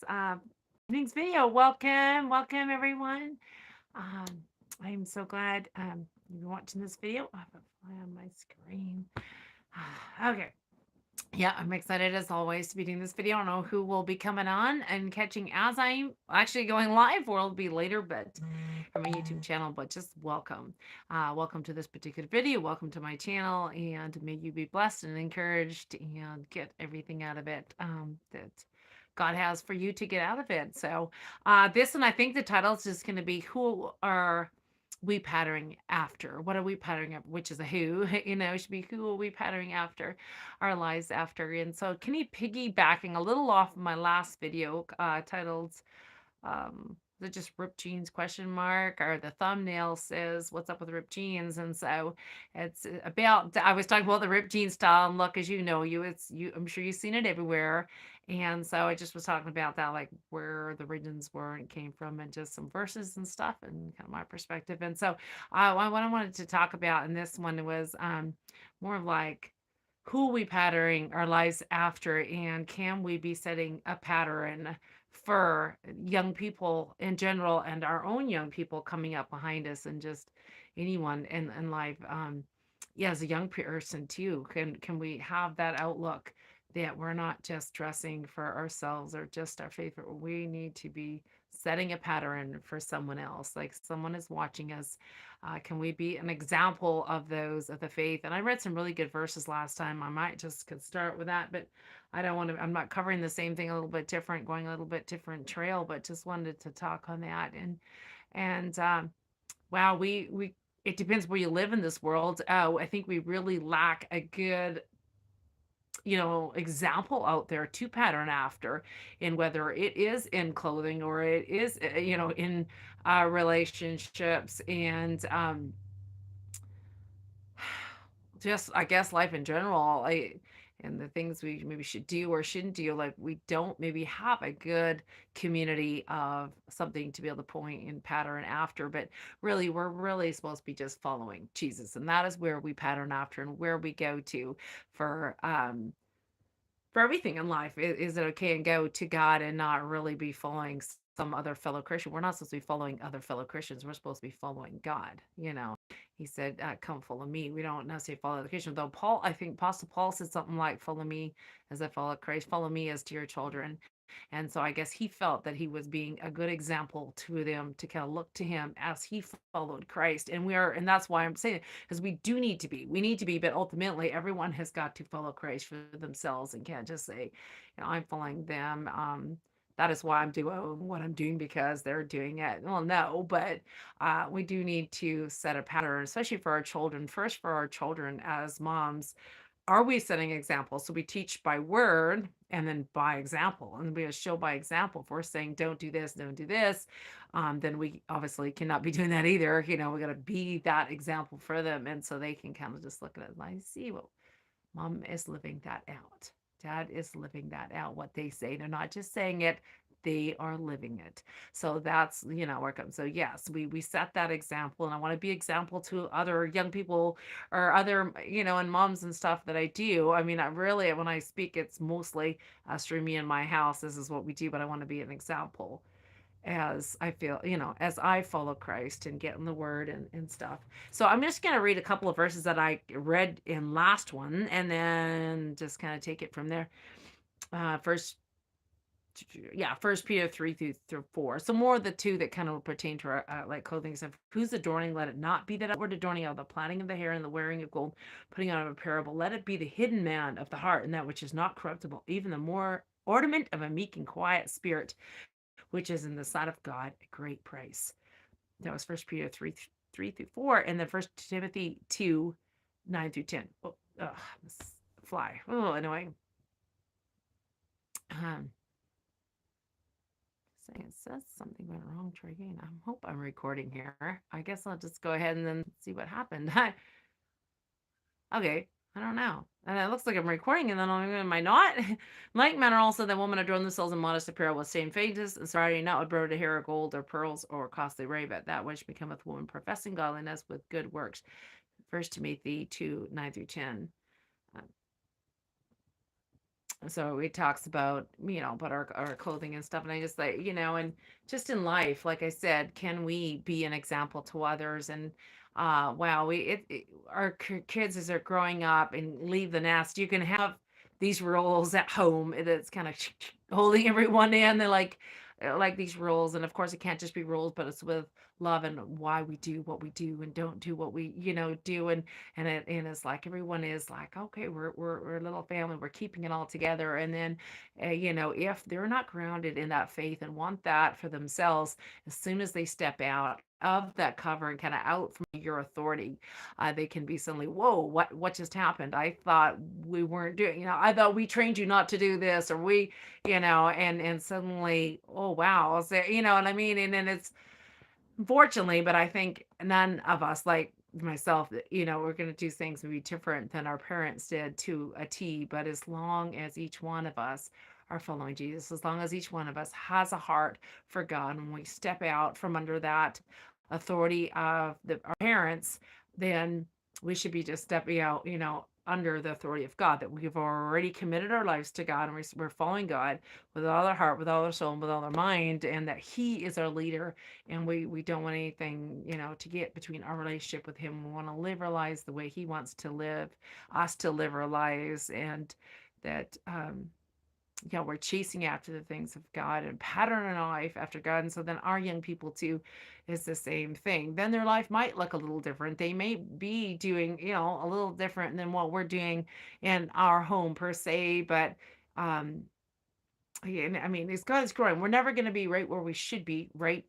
evening's video. Welcome everyone. Um, I'm so glad you're watching this video. I have a fly on my screen. Okay. Yeah, I'm excited as always to be doing this video. I don't know who will be coming on and catching as I'm actually going live, or it'll be later, but from my YouTube channel. But just welcome. Welcome to this particular video. Welcome to my channel, and may you be blessed and encouraged and get everything out of it that God has for you to get out of it. So this one, I think the title is just going to be who are we patterning after? What are we patterning after? Which is a who, it should be who are we patterning after our lives after. And so can you piggybacking a little off of my last video titled is it just ripped jeans question mark, or the thumbnail says what's up with ripped jeans? And so it's about, I was talking about the ripped jeans style and look, as you know, I'm sure you've seen it everywhere. And so I just was talking about that, like where the origins were and came from, and just some verses and stuff and kind of my perspective. And so what I wanted to talk about in this one was more of like, who are we patterning our lives after, and can we be setting a pattern for young people in general and our own young people coming up behind us, and just anyone in life. Yeah, as a young person too, can we have that outlook that we're not just dressing for ourselves or just our favorite? We need to be setting a pattern for someone else, like someone is watching us. Can we be an example of those of the faith? And I read some really good verses last time. I might just could start with that, but I don't want to, I'm not covering the same thing, a little bit different, going a little bit different trail, but just wanted to talk on that. And wow, we it depends where you live in this world. I think we really lack a good, example out there to pattern after, in whether it is in clothing or it is, in relationships, and just, I guess, life in general. And the things we maybe should do or shouldn't do, like we don't maybe have a good community of something to be able to point and pattern after. But really, we're really supposed to be just following Jesus, and that is where we pattern after and where we go to for everything in life. Is it okay and go to God and not really be following some other fellow Christian? We're not supposed to be following other fellow Christians. We're supposed to be following God. He said, come follow me. We don't necessarily follow the Christian, though I think Apostle Paul said something like, follow me as I follow Christ, follow me as dear children. And so I guess he felt that he was being a good example to them, to kind of look to him as he followed Christ. And that's why I'm saying it, because we need to be, but ultimately everyone has got to follow Christ for themselves, and can't just say, I'm following them. That is why I'm doing what I'm doing because they're doing it. Well, no, but we do need to set a pattern, especially for our children. First, for our children as moms, are we setting examples? So we teach by word and then by example, and we show by example. If we're saying don't do this, don't do this, then we obviously cannot be doing that either. We got to be that example for them, and so they can kind of just look at it and like, see, well, mom is living that out. Dad is living that out. What they say, they're not just saying it, they are living it. So that's, where it comes. So yes, we set that example, and I want to be example to other young people or other, and moms and stuff that I do. I mean, I really, when I speak, it's mostly through me in my house. This is what we do, but I want to be an example as I feel, as I follow Christ and get in the word and stuff. So I'm just going to read a couple of verses that I read in last one, and then just kind of take it from there. First Peter 3 through 4. So more of the two that kind of pertain to our like clothing stuff. Who's adorning, let it not be that outward adorning of the plaiting of the hair and the wearing of gold, putting on of apparel, but let it be the hidden man of the heart, and that which is not corruptible, even the more ornament of a meek and quiet spirit, which is in the sight of God a great price. That was First Peter 3 through 4, and then First Timothy 2 9 through 10. Oh, this fly. Oh, annoying. Saying it says something went wrong. Try again. I hope I'm recording here. I guess I'll just go ahead and then see what happened. Okay. I don't know. And it looks like I'm recording, and then am I not? Like men are also that women adorn themselves in modest apparel with stained faces, and sorry, not with broidered hair or gold or pearls or costly raiment, that which becometh woman professing godliness with good works. First Timothy 2 9 through 10. So it talks about, about our clothing and stuff. And I just like, and just in life, like I said, can we be an example to others? And wow, our kids, as they're growing up and leave the nest, you can have these roles at home that's kind of holding everyone in. They're like these rules, and of course it can't just be rules, but it's with love and why we do what we do and don't do what we do. And it's like everyone is like, okay, we're a little family, we're keeping it all together. And then if they're not grounded in that faith and want that for themselves, as soon as they step out of that cover and kind of out from your authority, they can be suddenly, whoa, what just happened? I thought we weren't doing, I thought we trained you not to do this, or we, and suddenly, oh wow, so, what I mean? And then it's, fortunately, but I think none of us, like myself, we're going to do things maybe different than our parents did to a T. But as long as each one of us are following Jesus, as long as each one of us has a heart for God, and we step out from under that authority of our parents, then we should be just stepping out, under the authority of God, that we've already committed our lives to God, and we're following God with all our heart, with all our soul, and with all our mind, and that He is our leader. And we don't want anything, to get between our relationship with Him. We want to live our lives the way He wants to live us to live our lives. And that yeah, we're chasing after the things of God and pattern our life after God. And so then our young people too is the same thing. Then their life might look a little different. They may be doing, a little different than what we're doing in our home per se. But um yeah, and I mean, as God is growing, we're never going to be right where we should be, right,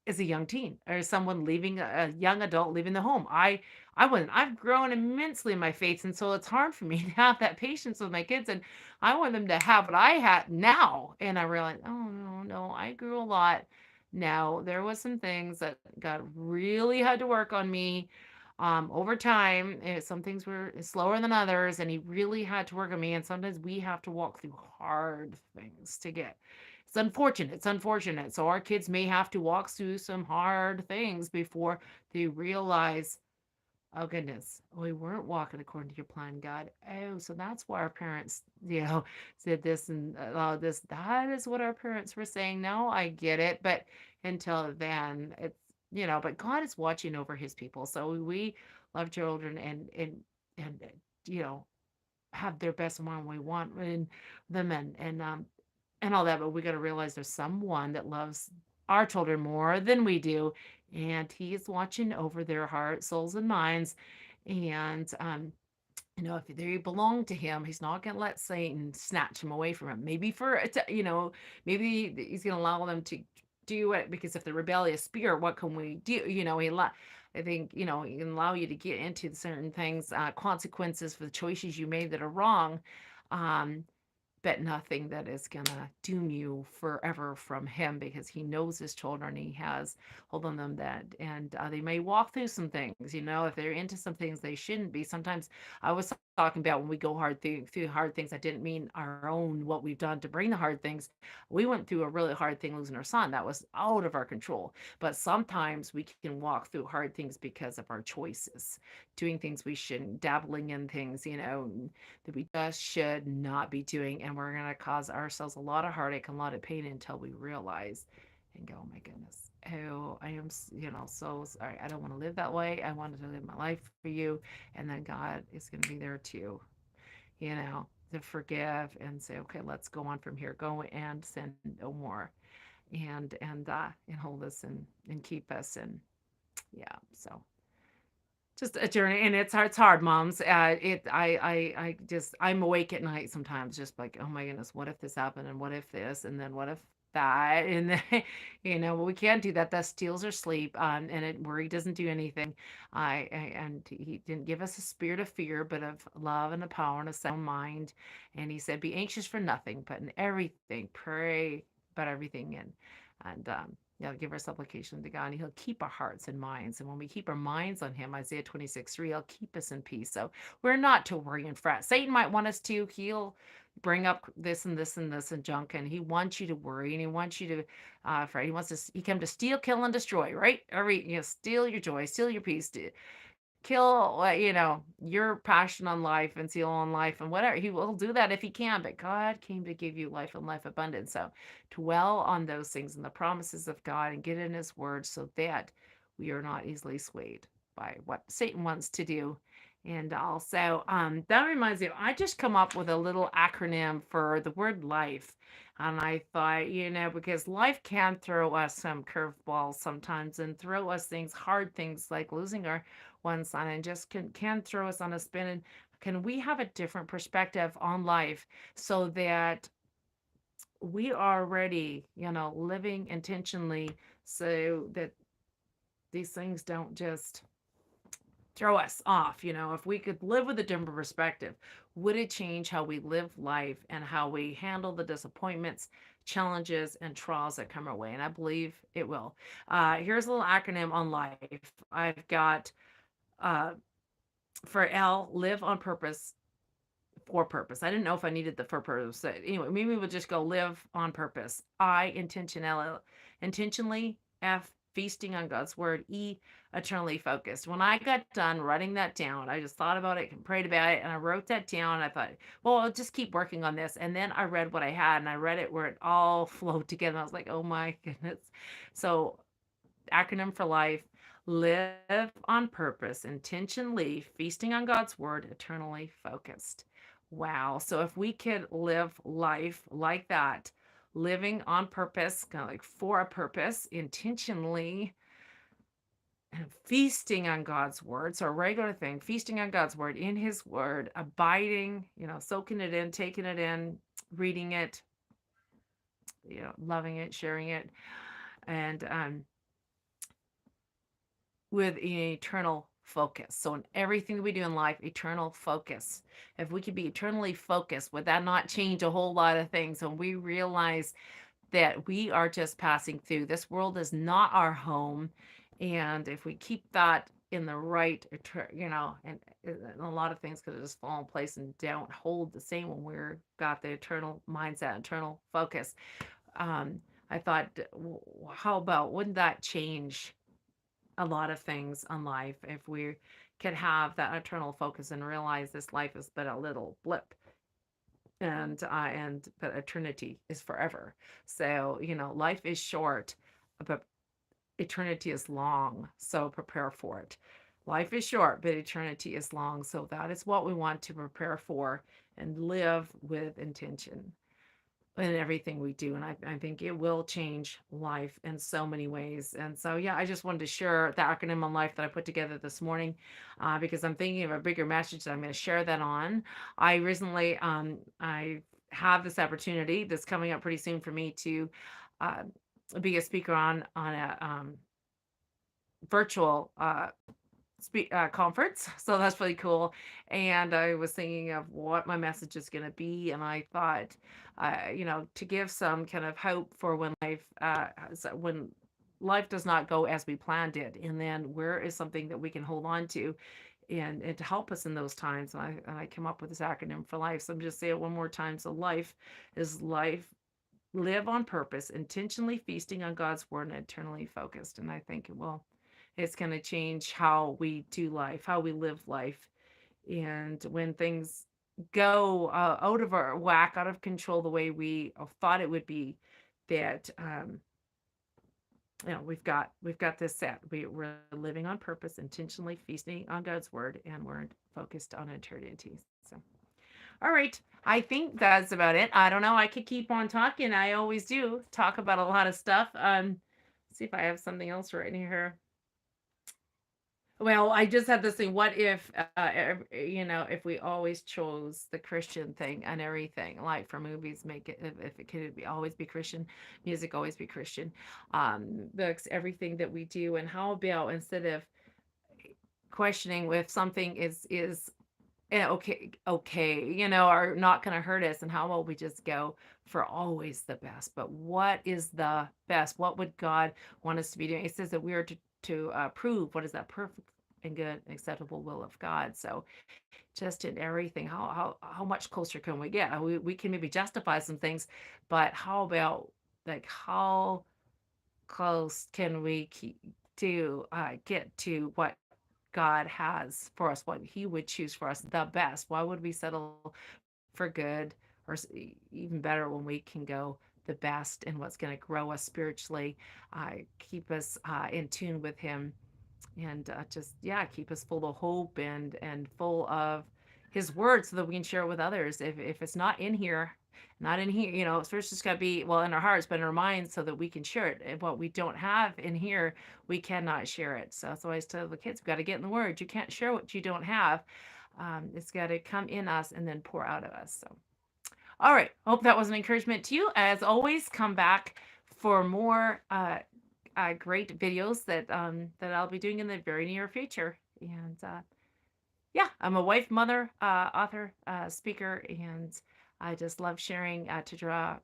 as a young teen or someone leaving, a young adult leaving the home. I wouldn't. I've grown immensely in my faith, and so it's hard for me to have that patience with my kids, and I want them to have what I had now. And I realized, oh no, no, I grew a lot. Now there was some things that God really had to work on me over time. Some things were slower than others, and He really had to work on me. And sometimes we have to walk through hard things to get. It's unfortunate. It's unfortunate. So our kids may have to walk through some hard things before they realize, oh goodness, we weren't walking according to your plan, God. Oh, so that's why our parents, said this and this. That is what our parents were saying. No, I get it. But until then, it's, but God is watching over His people. So we love children, and you know, have their best one we want in them, and all that. But we got to realize there's someone that loves our children more than we do, and He is watching over their hearts, souls, and minds. And if they belong to Him, He's not going to let Satan snatch them away from Him. Maybe maybe He's going to allow them to do it, because if the rebellious spirit, what can we do? I think, He can allow you to get into certain things, consequences for the choices you made that are wrong. Um, but nothing that is gonna doom you forever from Him, because He knows His children. He has hold on them, that, and they may walk through some things, if they're into some things they shouldn't be. Sometimes I was talking about when we go through hard things. I didn't mean our own, what we've done to bring the hard things. We went through a really hard thing losing our son. That was out of our control. But sometimes we can walk through hard things because of our choices, doing things we shouldn't, dabbling in things, that we just should not be doing. And we're going to cause ourselves a lot of heartache and a lot of pain until we realize and go, oh my goodness, oh, I am, so sorry. I don't want to live that way. I wanted to live my life for you. And then God is going to be there too, to forgive and say, okay, let's go on from here. Go and sin no more. And hold us and keep us. And yeah, so just a journey, and it's hard, moms. I'm awake at night sometimes, just like, oh my goodness, what if this happened, and what if this, and then what if that, and then we can't do that. That steals our sleep. Worry doesn't do anything. And He didn't give us a spirit of fear, but of love and a power and a sound mind. And He said, be anxious for nothing, but in everything pray about everything. And give our supplication to God, and He'll keep our hearts and minds. And when we keep our minds on Him, Isaiah 26:3, He'll keep us in peace. So we're not to worry and fret. Satan might want us to. He'll bring up this and this and this and junk, and he wants you to worry, and he wants you to fret. He came to steal, kill, and destroy, right? Steal your joy, steal your peace. kill, your passion on life and zeal on life and whatever. He will do that if he can, but God came to give you life and life abundant. So dwell on those things and the promises of God and get in his word so that we are not easily swayed by what Satan wants to do. And also, that reminds me, I just come up with a little acronym for the word life. And I thought, because life can throw us some curveballs sometimes and throw us things, hard things like losing our one son, and just can throw us on a spin. And can we have a different perspective on life so that we are already, living intentionally so that these things don't just throw us off. If we could live with a different perspective, would it change how we live life and how we handle the disappointments, challenges, and trials that come our way? And I believe it will. Here's a little acronym on life. I've got uh, for L, live on purpose, for purpose. I didn't know if I needed the for purpose. So anyway, maybe we'll just go live on purpose. I, intentionally. F, feasting on God's word. E, eternally focused. When I got done writing that down, I just thought about it and prayed about it, and I wrote that down. And I thought, well, I'll just keep working on this. And then I read what I had, and I read it where it all flowed together. I was like, oh my goodness. So acronym for life: live on purpose, intentionally, feasting on God's word, eternally focused. Wow. So if we could live life like that, living on purpose, kind of like for a purpose, intentionally, and feasting on God's word. So a regular thing, feasting on God's word, in his word, abiding, soaking it in, taking it in, reading it, loving it, sharing it, and with an eternal focus. So in everything we do in life, eternal focus. If we could be eternally focused, would that not change a whole lot of things when we realize that we are just passing through? This world is not our home. And if we keep that in the right, and a lot of things could just fall in place and don't hold the same when we're got the eternal mindset, eternal focus. Um, I thought, how about, wouldn't that change a lot of things on life if we could have that eternal focus and realize this life is but a little blip, and but eternity is forever. So life is short, but eternity is long, so prepare for it. Life is short, but eternity is long, so that is what we want to prepare for and live with intention in everything we do. And I think it will change life in so many ways. And so, yeah, I just wanted to share the acronym on life that I put together this morning, because I'm thinking of a bigger message that I'm going to share that on. I recently, I have this opportunity that's coming up pretty soon for me to uh, be a speaker on a virtual conference. So that's really cool. And I was thinking of what my message is going to be. And I thought, to give some kind of hope for when life does not go as we planned it. And then where is something that we can hold on to and to help us in those times. And I come up with this acronym for life. So I'm just saying it one more time. So life is life. Live on purpose, intentionally feasting on God's word and eternally focused. And I think it's going to change how we do life, how we live life. And when things go out of our whack, out of control, the way we thought it would be, that we've got this set. We're living on purpose, intentionally feasting on God's word, and we're focused on eternity. So, all right. I think that's about it. I don't know. I could keep on talking. I always do talk about a lot of stuff. See if I have something else right here. Well, I just had this thing. What if, if we always chose the Christian thing and everything, like for movies, make it, if it could be always be Christian, music always be Christian, books, everything that we do. And how about, instead of questioning if something is okay, are not going to hurt us, and how about we just go for always the best? But what is the best? What would God want us to be doing? It says that we are to prove what is that perfect and good and acceptable will of God. So just in everything, how much closer can we get? We can maybe justify some things, but how about, like, how close can we keep to get to what God has for us, what He would choose for us, the best. Why would we settle for good, or even better when we can go the best and what's going to grow us spiritually, keep us in tune with Him, and just, yeah, keep us full of hope and full of His word, so that we can share it with others. If it's not in here, it's first just got to be, well, in our hearts, but in our minds, so that we can share it. And what we don't have in here, we cannot share it. So that's why I always tell the kids, we've got to get in the word. You can't share what you don't have. It's got to come in us and then pour out of us. So, all right, hope that was an encouragement to you. As always, come back for more great videos that I'll be doing in the very near future. And yeah, I'm a wife, mother, author, speaker, and I just love sharing to draw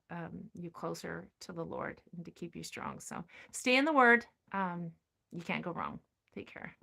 you closer to the Lord and to keep you strong. So stay in the Word. You can't go wrong. Take care.